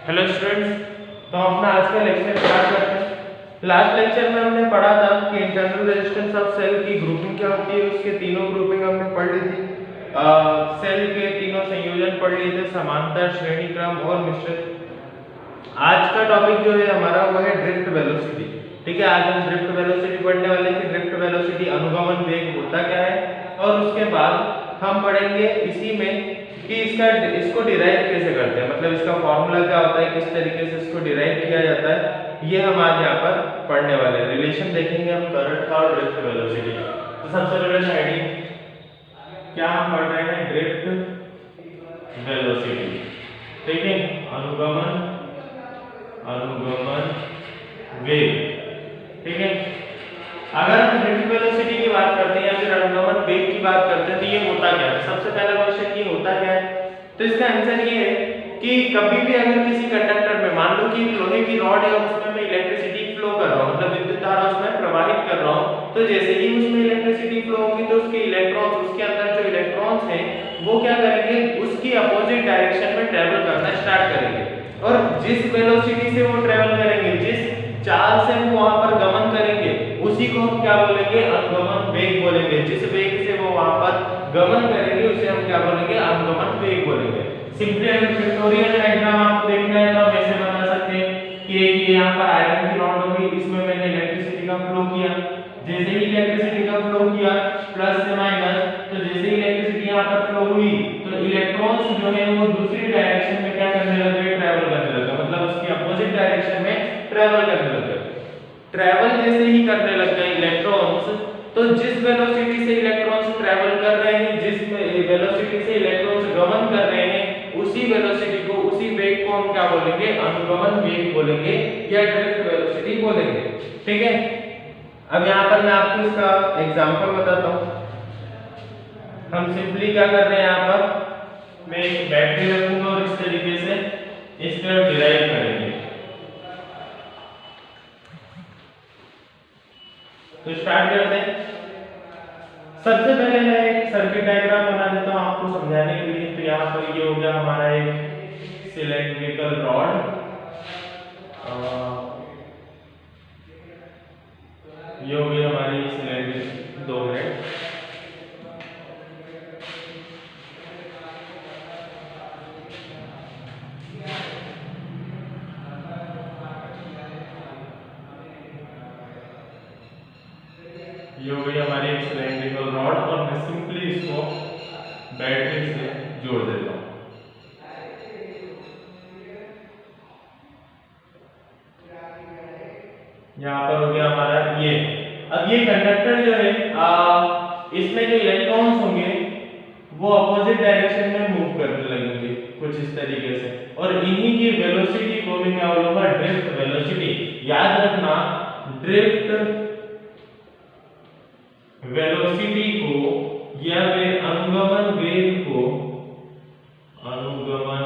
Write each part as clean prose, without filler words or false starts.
Hello students, तो हम अपना आज का लेक्चर स्टार्ट करते हैं। लास्ट लेक्चर में हमने पढ़ा था कि इंटरनल रेजिस्टेंस ऑफ सेल की ग्रुपिंग क्या होती है। उसके तीनों ग्रुपिंग हमने पढ़ ली थी। सेल के तीनों संयोजन पढ़ लिए थे, समांतर, श्रेणी क्रम और मिश्रित। आज का टॉपिक जो है हमारा वो है ड्रिफ्ट वेलोसिटी। ठीक है, आज हम ड्रिफ्ट वेलोसिटी पढ़ने वाले हैं कि ड्रिफ्ट वेलोसिटी अनुगमन वेग होता क्या है, और उसके बाद हम पढ़ेंगे इसी में कि इसको डिराइव कैसे करते हैं, मतलब इसका फॉर्मूला क्या होता है, किस तरीके से इसको डिराइव किया जाता है, ये हम आज यहाँ पर पढ़ने वाले हैं। रिलेशन देखेंगे हम करंट का और ड्रिफ्ट वेलोसिटी। तो सबसे पहले स्लाइडिंग क्या हम पढ़ रहे हैं, ड्रिफ्ट वेलोसिटी। ठीक है, अनुगमन वेग। ठीक है, अगर हम ड्रिफ्ट वेलोसिटी की बात करते हैं या फिर अनुगमन वेग की बात करते हैं तो ये होता क्या है। सबसे पहला क्वेश्चन ये होता क्या है, तो इसका आंसर ये है कि कभी भी अगर किसी कंडक्टर में मान लो कि लोहे की रॉड है और उसमें मैं इलेक्ट्रिसिटी फ्लो कर रहा हूं, मतलब विद्युत धारा उसमें प्रवाहित कर रहा हूं, तो जैसे ही उसमें इलेक्ट्रिसिटी फ्लो होगी तो उसके इलेक्ट्रॉन्स, उसके अंदर जो इलेक्ट्रॉन्स हैं वो क्या करेंगे, उसकी अपोजिट डायरेक्शन में ट्रेवल करना स्टार्ट करेंगे। और जिस वेलोसिटी से वो ट्रेवल करेंगे, जिस चाल से वो वहां पर गमन करेंगे, उसी को हम क्या बोलेंगे, अनुगमन वेग बोलेंगे। जिस वेग से वो वहां पर गमन करेंगे उसे हम क्या बोलेंगे, अनुगमन वेग बोलेंगे। सिंपली अगर पिक्टोरियल डायग्राम आपको देखना है तो हम ऐसे बना सकते हैं कि ये यहाँ पर आयरन की रॉड होगी, इसमें मैंने इलेक्ट्रिसिटी का फ्लो किया, जैसे ही इलेक्ट्रिसिटी का फ्लो किया प्लस से माइनस, तो जैसे ही इलेक्ट्रिसिटी यहाँ पर फ्लो हुई तो इलेक्ट्रॉन्स जो है वो दूसरी डायरेक्शन में क्या करने लगे, ट्रैवल करने लगे, मतलब उसकी अपोजिट डायरेक्शन में ट्रैवल करने लगे। ट्रैवल जैसे ही करने लग गए इलेक्ट्रॉन्स, तो जिस वेलोसिटी से इलेक्ट्रॉन्स ट्रैवल कर रहे हैं, जिस वेलोसिटी से इलेक्ट्रॉन्स गमन कर रहे हैं, उसी वेलोसिटी को, उसी वेग को हम क्या बोलेंगे, अनुगमन वेग बोलेंगे या ड्रिफ्ट वेलोसिटी बोलेंगे। ठीक है, अब यहाँ पर मैं आपको इसका एग्जांपल बताता हूँ। हम सिंपली क्या कर रहे हैं, यहाँ पर मैं एक बैटरी रखूंगा और इस तरीके से इसका डिराइव करेंगे। तो स्टार्ट करते हैं। सबसे पहले मैं एक सर्किट डायग्राम बना देता हूं आपको समझाने के लिए। तो यहाँ पर ये हो गया हमारा एक सिलेंड्रिकल रॉड, ये हो गई हमारी सिलेंड्रिकल, 2 मिनट। ये हो गई हमारी एक सिलेंड्रिकल रॉड और मैं सिंपली इसको बैटरी से जोड़ देता हूँ। यहाँ पर हो गया हमारा ये। अब ये कंडक्टर जो है इसमें जो इलेक्ट्रॉन्स होंगे वो अपोजिट डायरेक्शन में मूव करने लगेंगे कुछ इस तरीके से, और इन्हीं की वेलोसिटी को भी क्या बोलूंगा, ड्रिफ्ट वेलोसिटी। याद रखना, ड्रिफ्ट वेलोसिटी को या फिर अनुगमन वेग को, अनुगमन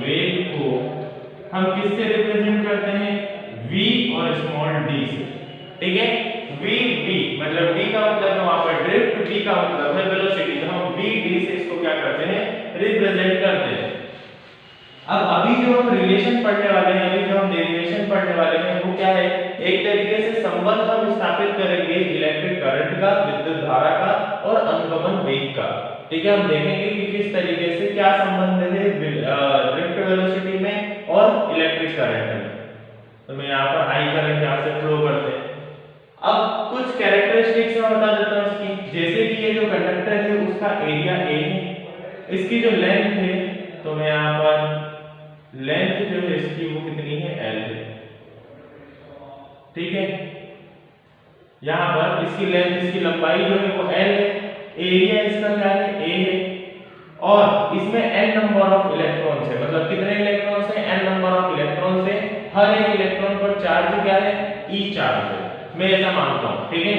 वेग को हम किससे रिप्रेजेंट करते हैं, v और स्मॉल d से। ठीक है, v d मतलब d का मतलब है वहां पर ड्रिफ्ट, v का मतलब है वेलोसिटी, तो हम v d से इसको क्या करते हैं, रिप्रेजेंट करते हैं। अब अभी जो हम रिलेशन पढ़ने वाले हैं, अभी जो हम डेरिवेशन पढ़ने वाले हैं वो क्या है, एक तरीके से संबंध हम स्थापित करेंगे इलेक्ट्रिक करंट का, विद्युत धारा का और अनुगमन वेग का। ठीक है, हम देखेंगे कि किस तरीके से क्या संबंध है ड्रिफ्ट वेलोसिटी में और इलेक्ट्रिक करंट में। तो मैं यहाँ पर आई करंट यहाँ से फ्लो करते हैं। अब कुछ कैरेक्टरिस्टिक्स मैं बता देता हूँ इसकी, जैसे कि ये जो कंडक्टर है उसका एरिया A है, इसकी जो लेंथ है, तो मैं यहाँ पर लेंथ जो है इसकी वो कितनी है, L है। ठीक है, यहाँ पर इसकी लेंथ, इसकी लंबाई जो है वो L है, एरिया इसका क्या है, A है, और इसमें n नंबर ऑफ इलेक्ट्रॉन्स है, मतलब कितने इलेक्ट्रॉन्स हैं, n नंबर ऑफ इलेक्ट्रॉन्स है। हर एक इलेक्ट्रॉन पर चार्ज क्या है, E चार्ज है, मैं ऐसा मानता हूँ। ठीक है,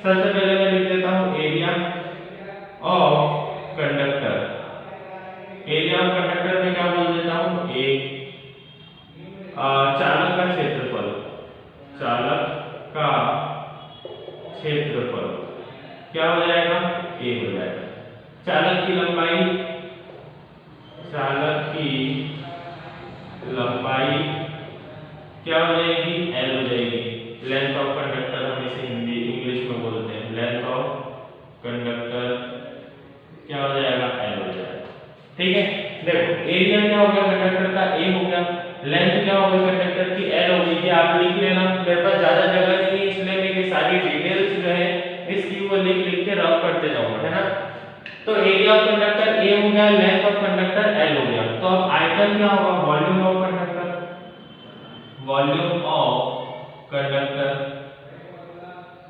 सबसे पहले मैं लिख देता हूँ area of conductor. Area of conductor में क्या बोल देता हूँ, A। चालक का क्षेत्रफल, चालक का क्षेत्रफल क्या हो जाएगा, A हो जाएगा। चालक की लंबाई, चालक की लंबाई क्या हो जाएगी, L हो जाएगी। लेंथ ऑफ कंडक्टर हम इसे हिंदी इंग्लिश में बोलते हैं, लेंथ ऑफ कंडक्टर क्या हो जाएगा, L हो जाएगा। ठीक है, देखो एरिया क्या हो गया कंडक्टर का, A हो गया, लेंथ क्या हो गई कंडक्टर की, L हो गई। ये आप लिख लेना, मेरे पास ज्यादा जगह नहीं है इसलिए मैं ये सारी डिटेल्स जो है इसकी वो लिख के रफ करते जाऊंगा, है ना। तो एरिया ऑफ कंडक्टर A हो गया, लेंथ ऑफ कंडक्टर L हो गया। तो अब आयतन क्या होगा, volume of conductor, volume of conductor.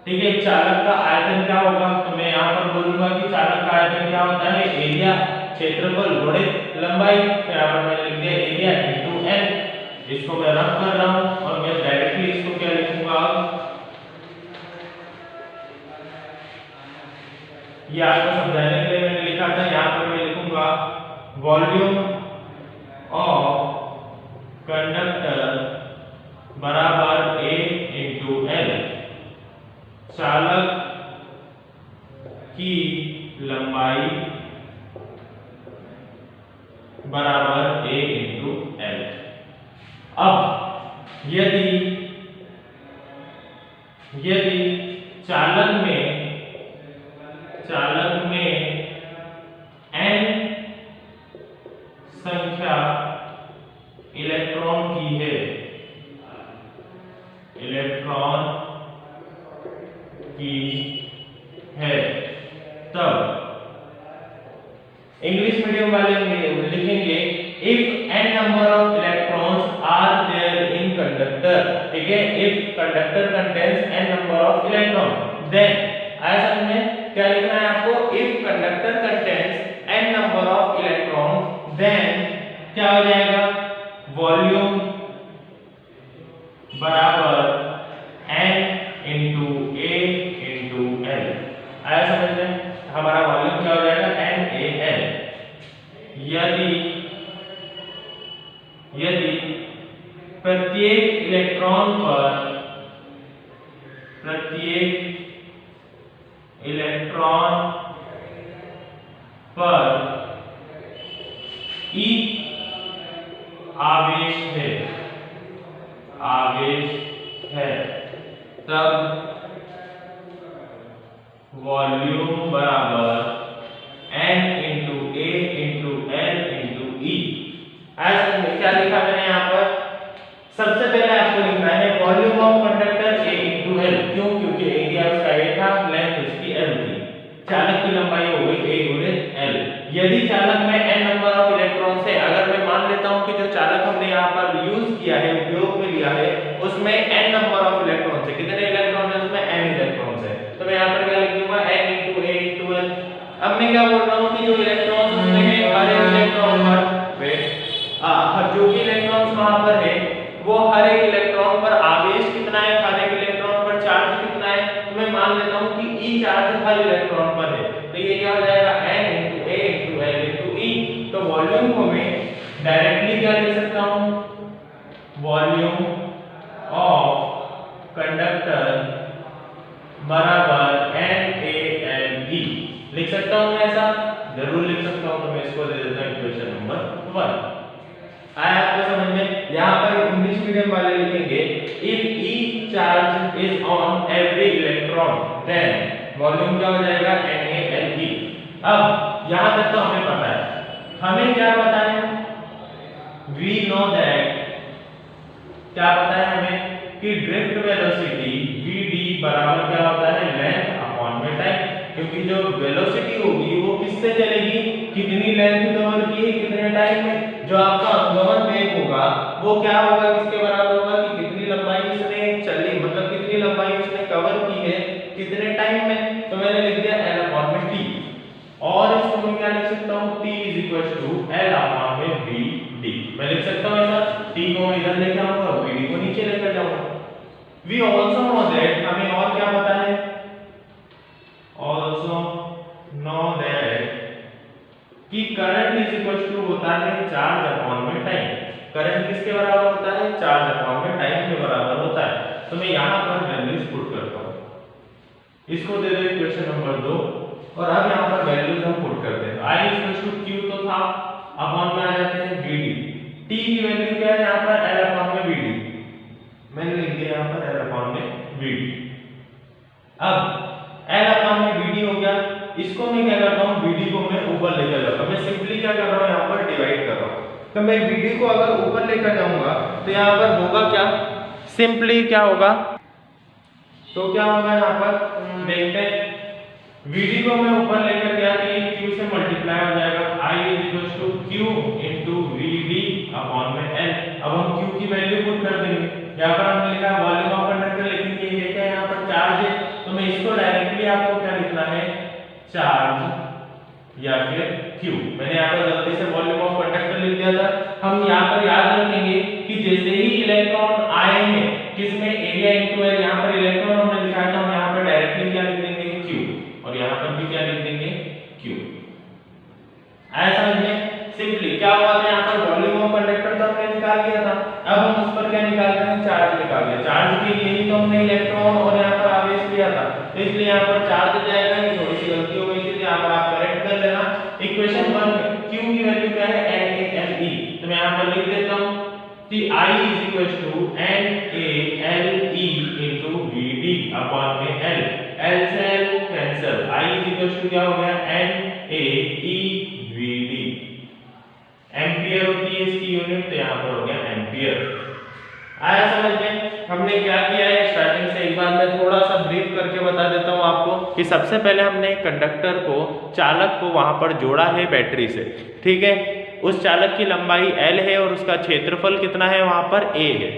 ठीक है, चालक का आयतन क्या होगा, तो मैं यहाँ पर बोलूंगा कि चालक का आयतन क्या होता है, एरिया क्षेत्रफल गुणित लंबाई। यहाँ पर मैंने लिख दिया एरिया इनटू L। इसको मैं रफ कर रहा हूँ और मैं डायरेक्टली इसको क्या लिखूंगा, ये आपको समझाने के लिए मैंने लिखा था, यहाँ पर मैं लिखूंगा वॉल्यूम ऑफ कंडक्टर बराबर A इंटू L, चालक की लंबाई बराबर A इंटू L। अब यदि चालक में n संख्या इलेक्ट्रॉन की है, तब इंग्लिश मीडियम वाले लिखेंगे if n number of electrons are there in conductor. ठीक है, if conductor contains n number of electron, then आया समझ में, क्या लिखना है आपको, if conductor contains n number of electron, then क्या हो जाएगा, वॉल्यूम बराबर n into A into L। आया समझ में, हमारा वॉल्यूम क्या हो जाएगा, NaL। यदि प्रत्येक इलेक्ट्रॉन पर E आवेश है, तब वॉल्यूम बराबर n into A into L into E। ऐसा क्या लिखा मैंने यहाँ पर, सबसे पहले आपको लिखना है volume of conductor A into L। क्यों, क्योंकि एरिया उसका A था, लेंथ उसकी L थी, चालक की लंबाई हो गई A गुणित L। यदि चालक में n नंबर ऑफ इलेक्ट्रॉन है, अगर मैं मान लेता हूं कि जो चालक हमने यहाँ पर यूज किया है, उपयोग में लिया है, उसमें n नंबर ऑफ इलेक्ट्रॉन है, कितने इलेक्ट्रॉन है उसमें, n इलेक्ट्रॉन है, तो मैं यहाँ पर क्या लिख दूंगा, n into A into L। अब मैं क्या बोल रहा हूँ कि जो इलेक्ट्रॉन उसमें है, हर एक इलेक्ट्रॉन पर जो भी इलेक्ट्रॉन वहां पर है, वो हर एक इलेक्ट्रॉन पर आवेश कितना है, हर एक इलेक्ट्रॉन पर चार्ज कितना है, तो मैं मान लेता हूँ कि E चार्ज हर इलेक्ट्रॉन पर है, तो ये क्या हो जाएगा, n into A into L into E। तो वॉल्यूम को मैं डायरेक्टली क्या लिख सकता हूँ, वॉल्यूम ऑफ कंडक्टर बराबर NaLE लिख सकता हूँ मैं, ऐसा जरूर लिख सकता हूँ। तो मैं इसको दे देता हूँ इक्वेशन नंबर 1। आया आपको समझ में, यहाँ पर इंग्लिश मीडियम वाले लिखेंगे if E charge is on every electron, then volume क्या हो जाएगा, NaLE। अब यहाँ तक तो हमें पता है, हमें क्या पता है, वी नो दैट, क्या पता है हमें कि ड्रिफ्ट वेलोसिटी Vd बराबर क्या होता है, लेंथ अपॉन में टाइम। क्योंकि जो वेलोसिटी होगी वो किससे चलेगी, कितनी लेंथ कवर की है, कितने टाइम में। जो आपका अनुगमन वेग होगा वो क्या होगा, किसके बराबर होगा, कि कितनी लंबाई इसने चली, मतलब कितनी लंबाई उसने कवर की है, कितने टाइम में। तो मैंने लिख दिया L अपॉन में T, और इसको मैं क्या लिख सकता हूँ, T is equal to L upon में Vd। मैं लिख सकता हूँ ऐसा, T को मैं इधर लेकर आऊंगा, Vd को नीचे लेकर जाऊंगा। वी ऑल्सो नो दैट, हमें और क्या पता है, also know that कि करंट इज इक्वल टू होता है चार्ज अपॉन में टाइम। करंट किसके बराबर होता है, चार्ज अपॉन में टाइम के बराबर होता है। तो मैं यहाँ पर वैल्यूज पुट करता हूँ, इसको दे दो इक्वेशन नंबर 2, और अब यहाँ पर वैल्यूज हम पुट करते हैं। I इक्वल टू Q तो था, अपॉन में आ जाते हैं VD। T की वैल्यू क्या है यहाँ पर L अपॉन में VD, मैंने लिख दिया यहाँ पर L अपॉन में VD। अब L अपॉन में VD हो गया, इसको मैं क्या करता हूँ, VD को मैं ऊपर लेकर जाता हूँ, मैं सिंपली क्या कर रहा हूँ यहाँ पर डिवाइड कर रहा हूँ। तो मैं VD को अगर ऊपर लेकर जाऊंगा तो यहाँ पर होगा क्या, सिंपली क्या होगा, तो क्या होगा यहाँ पर देखते हैं, VD को मैं ऊपर लेकर गया तो ये Q से मल्टीप्लाई हो जाएगा, I equals to Q into VD upon में L। अब हम Q की वैल्यू पुट कर देंगे, यहाँ पर हमने लिखा वॉल्यूम ऑफ कंडक्टर, लेकिन ये क्या यहाँ पर चार्ज है, तो मैं इसको डायरेक्टली आपको क्या लिखना है, चार्ज या फिर Q। मैंने यहाँ पर गलती से वॉल्यूम ऑफ कंडक्टर लिख दिया था। हम यहाँ पर याद रखेंगे कि जैसे ही इलेक्ट्रॉन आए हैं किसमें, एरिया इनटू एल, यहाँ पर इलेक्ट्रॉन हमने लिखा है तो हम यहाँ पर डायरेक्टली क्या लिख देंगे, Q, और यहाँ पर भी क्या लिख देंगे, Q। आया समझ में? सिंपली क्या हुआ था, यहाँ पर वॉल्यूम ऑफ कंडक्टर तो हमने निकाल लिया था, अब हम उस पर क्या निकाल रहे हैं, चार्ज निकाल लिया। चार्ज के लिए ही तो हमने इलेक्ट्रॉन और यहाँ पर आवेश लिया था, तो इसलिए यहाँ पर चार्ज जाएगा, ये थोड़ी सी गलती हो गई थी, यहाँ पर आप करेक्ट कर लेना। इक्वेशन 1 Q की वैल्यू क्या है, NaLe, तो मैं यहाँ पर लिख देता हूँ कि I is equals to NaLe into VD upon में L, L से L cancel, I is equals to क्या हो गया, NaeVD, एम्पियर होती है इसकी यूनिट, तो यहाँ पर हो गया एम्पियर। आया समझ में? हमने क्या किया है स्टार्टिंग से, एक बार मैं थोड़ा सा ब्रीफ करके बता देता हूँ आपको कि सबसे पहले हमने कंडक्टर को, चालक को वहां पर जोड़ा है बैटरी से, ठीक है। उस चालक की लंबाई L है और उसका क्षेत्रफल कितना है, वहां पर A है।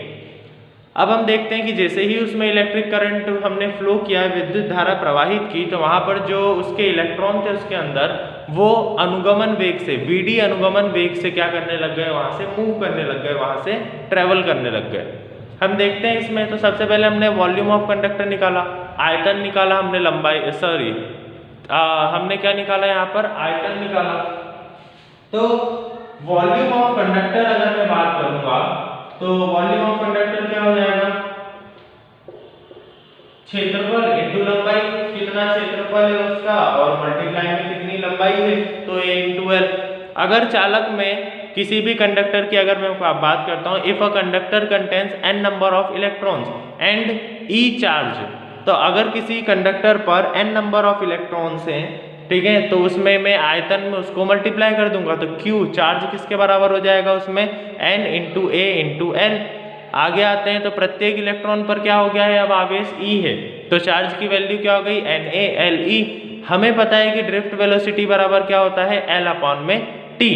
अब हम देखते हैं कि जैसे ही उसमें इलेक्ट्रिक करंट हमने फ्लो किया, विद्युत धारा प्रवाहित की, तो वहां पर जो उसके इलेक्ट्रॉन थे उसके अंदर, वो अनुगमन वेग से, VD अनुगमन वेग से क्या करने लग गए, वहां से मूव करने लग गए, वहां से ट्रेवल करने लग गए। हम देखते हैं इसमें, तो सबसे पहले हमने वॉल्यूम ऑफ कंडक्टर निकाला, आयतन निकाला हमने, लंबाई हमने क्या निकाला यहाँ पर, आयतन निकाला। तो वॉल्यूम ऑफ कंडक्टर अगर मैं बात करूंगा तो वॉल्यूम ऑफ कंडक्टर क्या हो जाएगा, क्षेत्रफल इनटू लंबाई, कितना क्षेत्रफल है उसका और मल्टीप्लाई में कितनी लंबाई है, तो A इनटू L। अगर चालक में किसी भी कंडक्टर की अगर मैं बात करता हूं, if a conductor contains n number of electrons and E charge, तो अगर किसी कंडक्टर पर n नंबर ऑफ इलेक्ट्रॉन्स हैं, ठीक है, तो उसमें मैं आयतन में उसको मल्टीप्लाई कर दूंगा, तो Q चार्ज किसके बराबर हो जाएगा उसमें, N into A into L। आगे आते हैं तो प्रत्येक इलेक्ट्रॉन पर क्या हो गया है, अब आवेश E है, तो चार्ज की वैल्यू क्या हो गई, NaLe। हमें पता है कि ड्रिफ्ट वेलोसिटी बराबर क्या होता है, L अपॉन में T।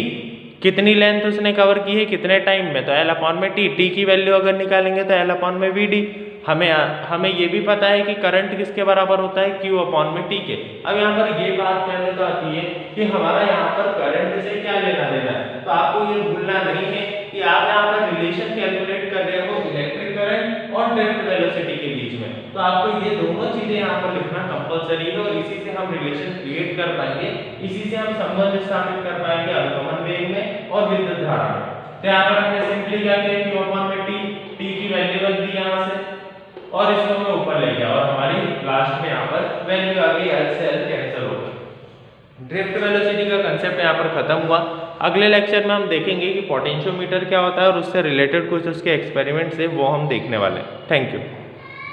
कितनी लेंथ उसने कवर की है, कितने टाइम में, तो L अपॉन में T। T की वैल्यू अगर निकालेंगे तो L अपॉन में VD। हमें ये भी पता है कि करंट किसके बराबर होता है, Q अपॉन में T के। अब यहाँ पर ये बात कहने तो आती है कि हमारा यहाँ पर करंट से क्या लेना देना है, तो आपको ये भूलना नहीं है कि आप यहाँ पर रिलेशन कैलकुलेट कर रहे हो इलेक्ट्रिक करंट और ड्रिफ्ट वेलोसिटी के बीच में, तो आपको ये दोनों चीजें यहाँ पर लिखना कंपलसरी है, और इसी से हम रिलेशन क्रिएट कर पाएंगे, इसी से हम संबंध स्थापित कर पाएंगे अनुगमन वेग में और विद्युत धारा में। तो यहाँ पर हमने सिंपली क्या किया, Q अपॉन में T की वैल्यू रख दी यहाँ से, और इसको मैं ऊपर ले गया, और हमारी लास्ट में यहाँ पर वैल्यू आ गई, L से L कैंसिल हो गया। ड्रिफ्ट वेलोसिटी का कंसेप्ट यहाँ पर खत्म हुआ। अगले लेक्चर में हम देखेंगे कि पोटेंशियोमीटर क्या होता है और उससे रिलेटेड कुछ उसके एक्सपेरिमेंट्स है, वो हम देखने वाले हैं। Thank you.